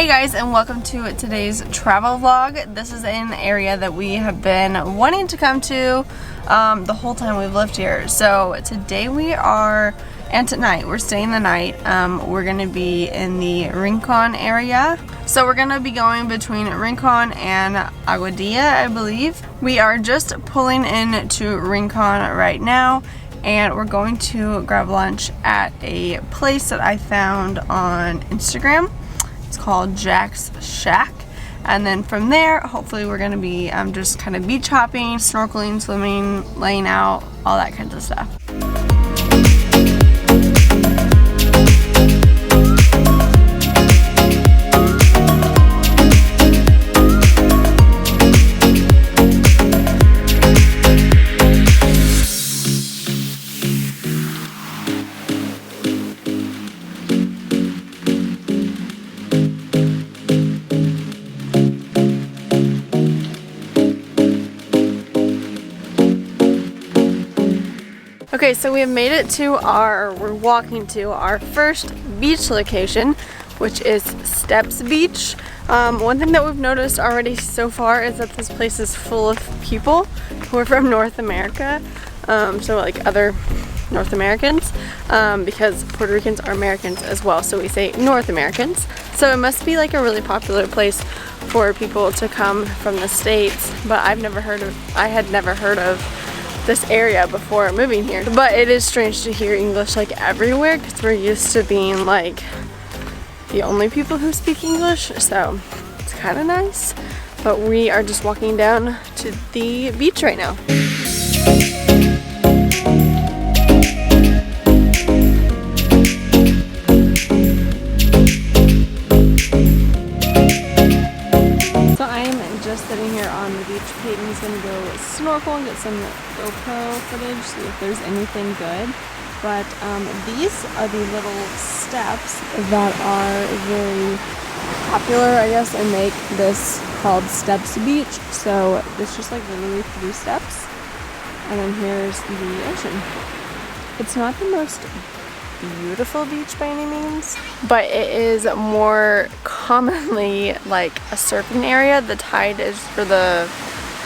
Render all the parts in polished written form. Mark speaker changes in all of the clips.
Speaker 1: Hey guys, and welcome to today's travel vlog. This is an area that we have been wanting to come to the whole time we've lived here. So today we are, and tonight we're staying the night. We're gonna be in the Rincon area. So we're gonna be going between Rincon and Aguadilla, I believe. We are just pulling into Rincon right now, and we're going to grab lunch at a place that I found on Instagram. It's called Jack's Shack, and then from there hopefully we're gonna be just kind of beach hopping, snorkeling, swimming, laying out, all that kind of stuff. Okay, so we have made it to we're walking to our first beach location, which is Steps Beach. One thing that we've noticed already so far is that this place is full of people who are from North America, so like other North Americans, because Puerto Ricans are Americans as well, so we say North Americans. So it must be like a really popular place for people to come from the States, but I had never heard of this area before moving here. But it is strange to hear English like everywhere, because we're used to being like the only people who speak English, so it's kind of nice. But we are just walking down to the beach right now. So I am just sitting here on the beach. Peyton's gonna go snorkel and get some GoPro footage, see if there's anything good. But these are the little steps that are very popular, I guess, and make this called Steps Beach. So it's just like literally 3 steps, and then here's the ocean. It's not the most beautiful beach by any means, but it is more commonly like a surfing area. The tide is, for the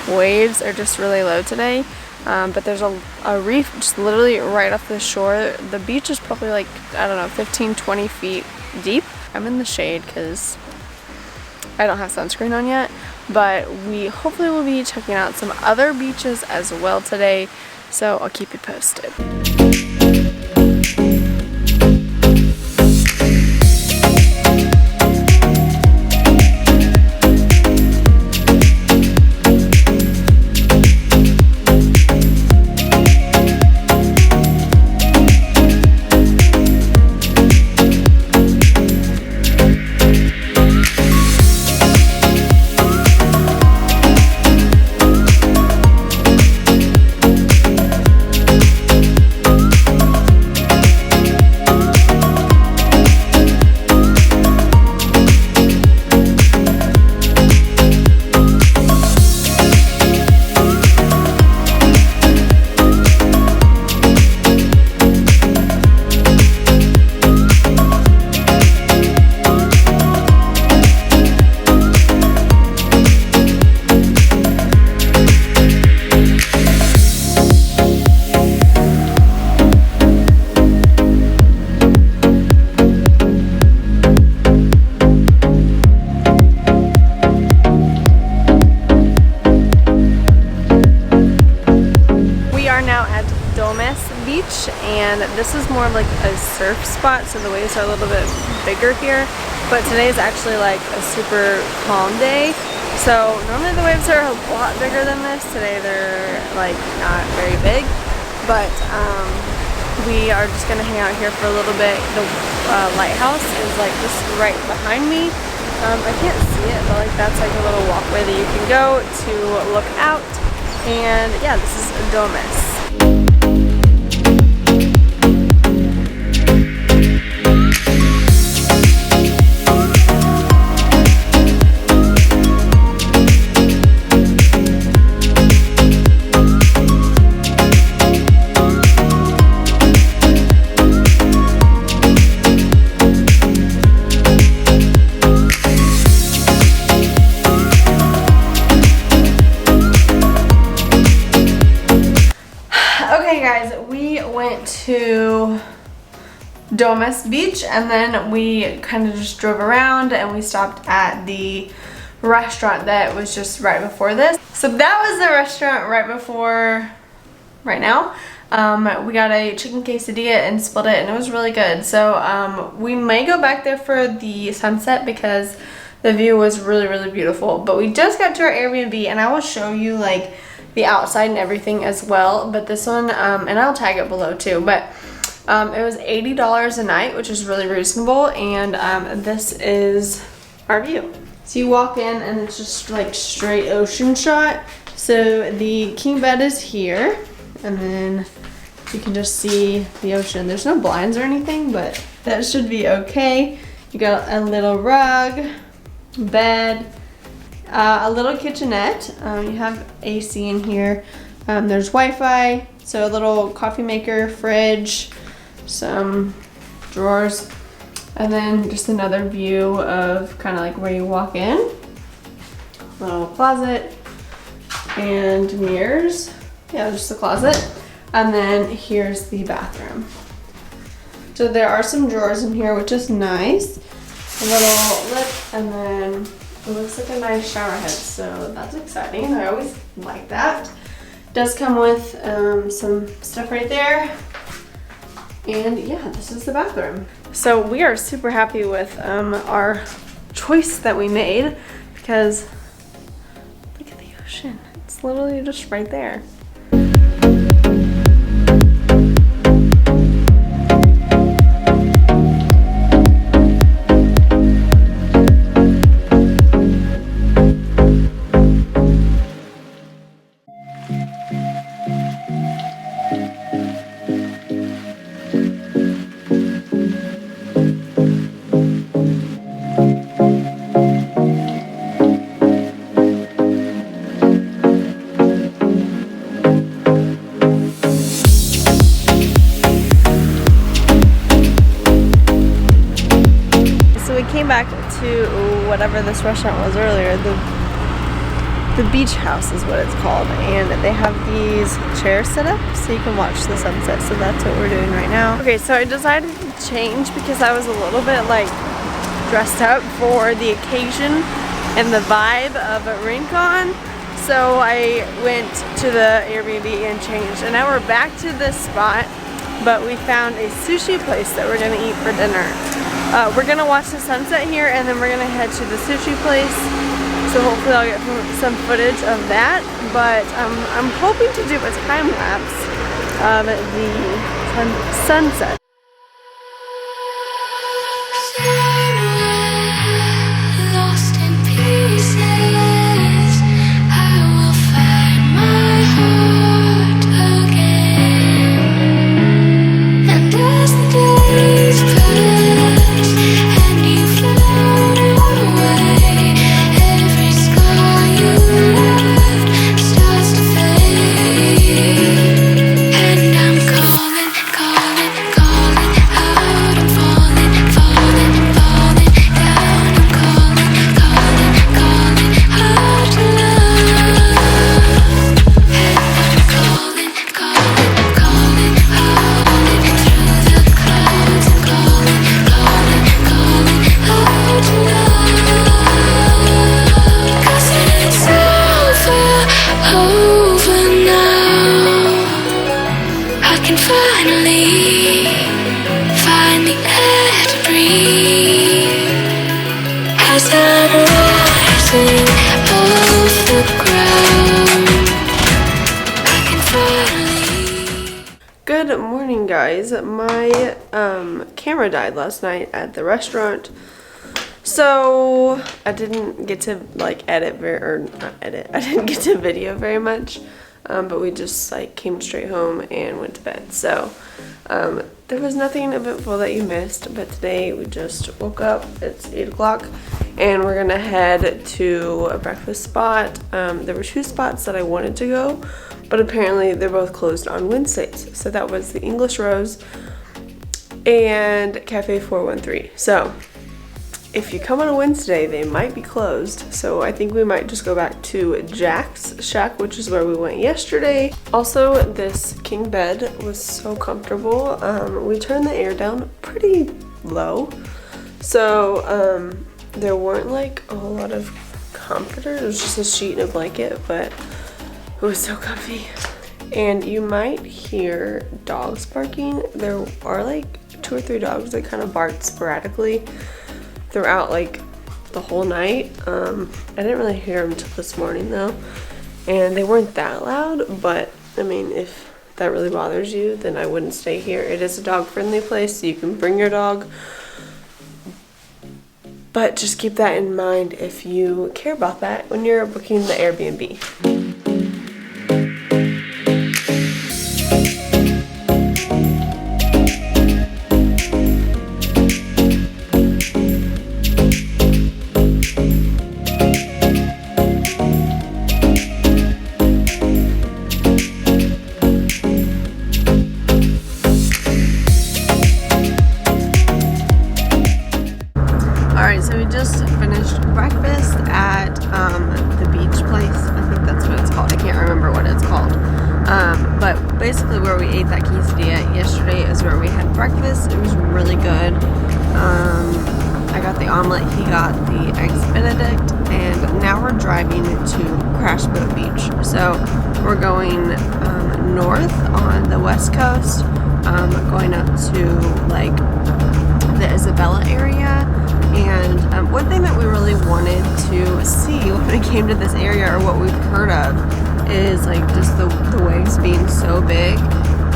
Speaker 1: waves are just really low today, but there's a reef just literally right off the shore. The beach is probably like, I don't know, 15-20 feet deep. I'm in the shade because I don't have sunscreen on yet, but we hopefully will be checking out some other beaches as well today, so I'll keep you posted. And this is more of like a surf spot, so the waves are a little bit bigger here, but today is actually like a super calm day. So normally the waves are a lot bigger than this. Today they're like not very big, but we are just gonna hang out here for a little bit. The lighthouse is like just right behind me. I can't see it, but like that's like a little walkway that you can go to look out. And yeah, this is Domus. guys, we went to Domus Beach and then we kind of just drove around and we stopped at the restaurant that was just right before this. So that was the restaurant right now. We got a chicken quesadilla and split it and it was really good. So we may go back there for the sunset because the view was really beautiful. But we just got to our Airbnb and I will show you like the outside and everything as well. But this one, and I'll tag it below too, but it was $80 a night, which is really reasonable. And this is our view. So you walk in and it's just like straight ocean shot. So the king bed is here and then you can just see the ocean. There's no blinds or anything, but that should be okay. You got a little rug, bed, a little kitchenette. You have AC in here. There's Wi-Fi, so a little coffee maker, fridge, some drawers, and then just another view of kind of like where you walk in. Little closet and mirrors. Yeah, just the closet. And then here's the bathroom. So there are some drawers in here, which is nice. A little lip, and then it looks like a nice shower head, so that's exciting. I always like that. It does come with some stuff right there. And yeah, this is the bathroom. So we are super happy with our choice that we made because look at the ocean. It's literally just right there. Back to whatever this restaurant was earlier, the beach house is what it's called, and they have these chairs set up so you can watch the sunset. So that's what we're doing right now. Okay, so I decided to change because I was a little bit like dressed up for the occasion and the vibe of Rincon. So I went to the Airbnb and changed, and now we're back to this spot, but we found a sushi place that we're gonna eat for dinner. We're gonna watch the sunset here and then we're gonna head to the sushi place. So hopefully I'll get some footage of that. But I'm hoping to do a time lapse of the sunset. Good morning, guys. My camera died last night at the restaurant, so I didn't get to like I didn't get to video very much, but we just like came straight home and went to bed. So there was nothing eventful that you missed, but today we just woke up. It's 8 o'clock and we're gonna head to a breakfast spot. There were 2 spots that I wanted to go, but apparently they're both closed on Wednesdays. So that was the English Rose and Cafe 413. So
Speaker 2: if you come on a Wednesday, they might be closed. So I think we might just go back to Jack's Shack, which is where we went yesterday. Also, this king bed was so comfortable. We turned the air down pretty low. So there weren't like a whole lot of comforters. It was just a sheet and a blanket, but it was so comfy. And you might hear dogs barking. There are like 2 or 3 dogs that kind of bark sporadically throughout like the whole night. I didn't really hear them until this morning though, and they weren't that loud, but I mean, if that really bothers you, then I wouldn't stay here. It is a dog friendly place, so you can bring your dog, but just keep that in mind if you care about that when you're booking the Airbnb. So we just finished breakfast at the beach place. I think that's what it's called. I can't remember what it's called. But basically where we ate that quesadilla yesterday is where we had breakfast. It was really good. I got the omelet, he got the eggs benedict, and now we're driving to Crash Boat Beach. So we're going north on the west coast, going up to like the Isabela area. And one thing that we really wanted to see when we came to this area, or what we've heard of, is like just the waves being so big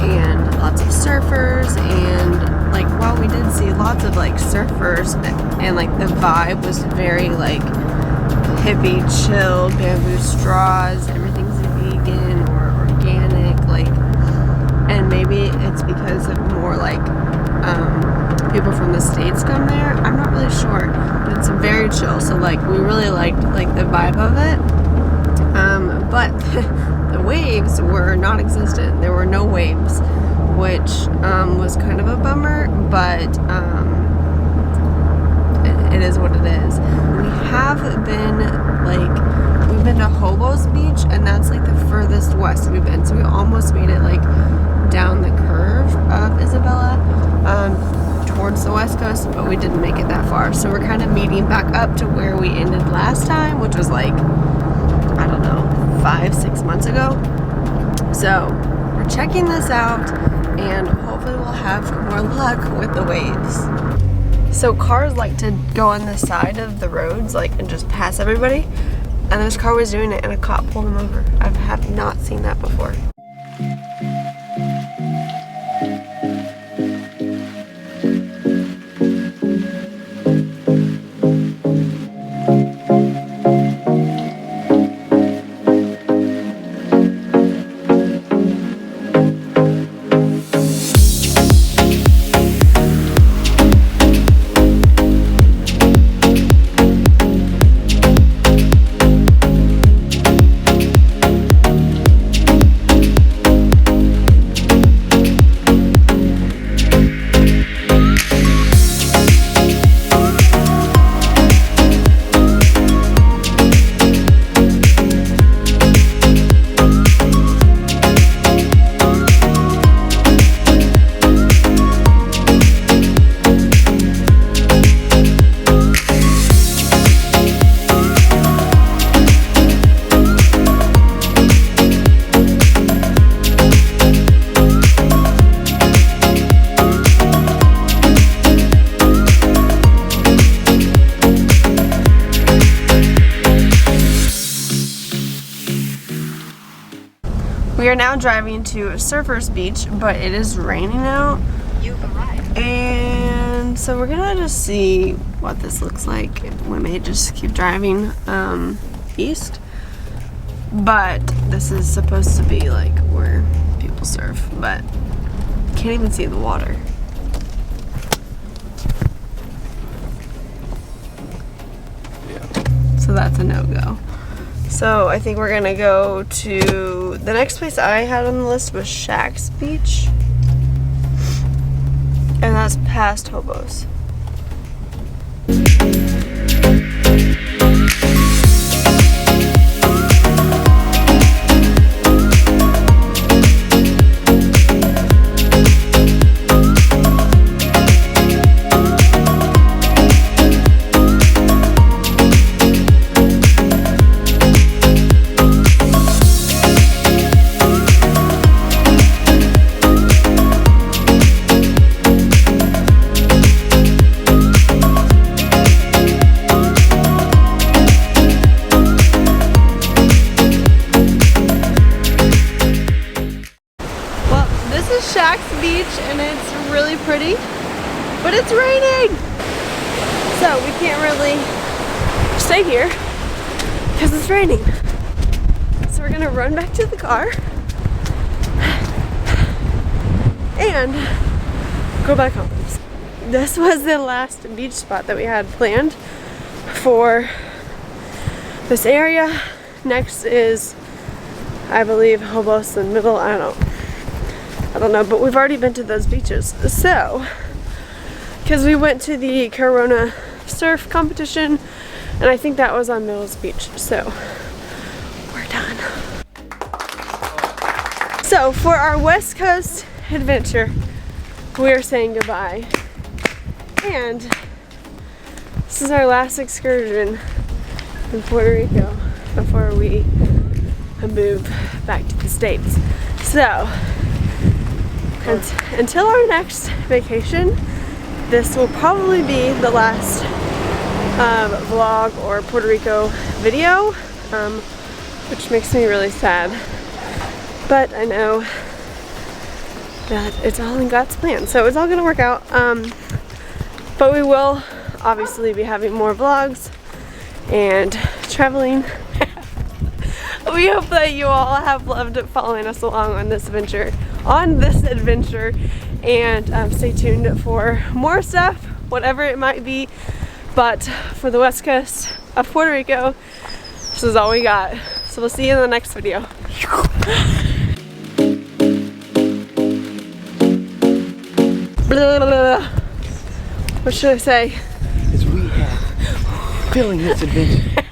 Speaker 2: and lots of surfers. And like while we did see lots of like surfers, and like the vibe was very like hippie, chill, bamboo straws, everything's vegan or organic, like, and maybe it's because of more like people from the States come there. I'm not really sure, but it's very chill. So like we really liked like the vibe of it. But the waves were non-existent. There were no waves, which was kind of a bummer, but it is what it is. We have been we've been to Hobo's Beach, and that's like the furthest west we've been. So we almost made it like down the curve of Isabela, towards the west coast, but we didn't make it that far. So we're kind of meeting back up to where we ended last time, which was like, I don't know, 5-6 months ago. So we're checking this out, and hopefully we'll have more luck with the waves. So cars like to go on the side of the roads, like, and just pass everybody, and this car was doing it and a cop pulled him over. I have not seen that before. We are now driving to Surfers Beach, but it is raining out. You've arrived. And so we're gonna just see what this looks like. We may just keep driving east, but this is supposed to be like where people surf, but can't even see the water. Yeah. So that's a no-go. So I think we're gonna go to the next place I had on the list was Shack's Beach, and that's past Hobo's. Beach and it's really pretty, but it's raining, so we can't really stay here because it's raining. So we're gonna run back to the car and go back home. This was the last beach spot that we had planned for this area. Next is, I believe, Hoboken Middle. I don't know, but we've already been to those beaches. So, because we went to the Corona surf competition, and I think that was on Mills Beach. So, we're done. So, for our West Coast adventure, we are saying goodbye. And this is our last excursion in Puerto Rico before we move back to the States. So, until our next vacation, this will probably be the last vlog or Puerto Rico video, which makes me really sad. But I know that it's all in God's plan, so it's all gonna work out. But we will obviously be having more vlogs and traveling. We hope that you all have loved following us along on this adventure, and stay tuned for more stuff, whatever it might be. But for the West Coast of Puerto Rico, this is all we got. So we'll see you in the next video. What should I say?
Speaker 3: Because we have filling this adventure.